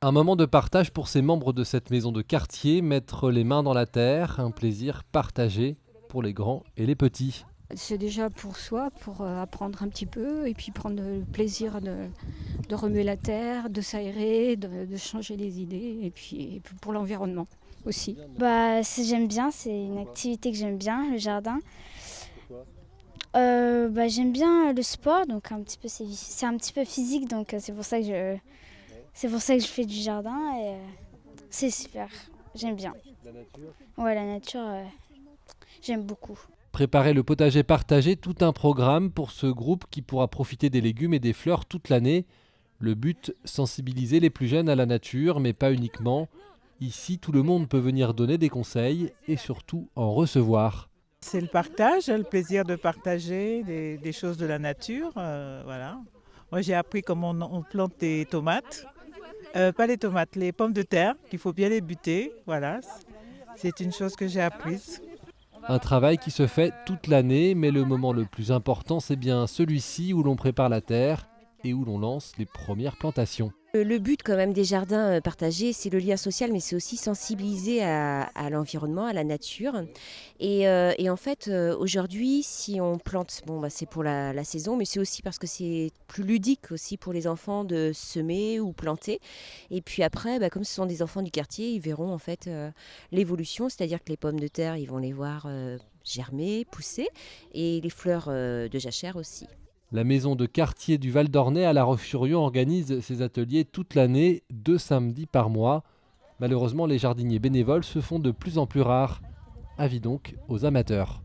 Un moment de partage pour ces membres de cette maison de quartier, mettre les mains dans la terre, un plaisir partagé pour les grands et les petits. C'est déjà pour soi, pour apprendre un petit peu et puis prendre le plaisir de remuer la terre, de s'aérer, de changer les idées et puis pour l'environnement aussi. J'aime bien, c'est une activité que j'aime bien, le jardin. J'aime bien le sport, donc c'est un petit peu physique, donc c'est pour ça que je fais du jardin et c'est super, j'aime bien. Ouais, la nature, j'aime beaucoup. Préparer le potager partagé, tout un programme pour ce groupe qui pourra profiter des légumes et des fleurs toute l'année. Le but, sensibiliser les plus jeunes à la nature, mais pas uniquement. Ici, tout le monde peut venir donner des conseils et surtout en recevoir. C'est le partage, le plaisir de partager des choses de la nature. Voilà. Moi, j'ai appris comment on plante des tomates. Pas les tomates, les pommes de terre, qu'il faut bien les buter. Voilà. C'est une chose que j'ai apprise. Un travail qui se fait toute l'année, mais le moment le plus important, c'est bien celui-ci où l'on prépare la terre et où l'on lance les premières plantations. Le but quand même des jardins partagés, c'est le lien social, mais c'est aussi sensibiliser à l'environnement, à la nature. Et en fait, aujourd'hui, si on plante, c'est pour la saison, mais c'est aussi parce que c'est plus ludique aussi pour les enfants de semer ou planter. Et puis après, comme ce sont des enfants du quartier, ils verront en fait l'évolution, c'est-à-dire que les pommes de terre, ils vont les voir germer, pousser, et les fleurs de jachère aussi. La maison de quartier du Val d'Ornay à La Roche-sur-Yon organise ses ateliers toute l'année, 2 samedis par mois. Malheureusement, les jardiniers bénévoles se font de plus en plus rares. Avis donc aux amateurs.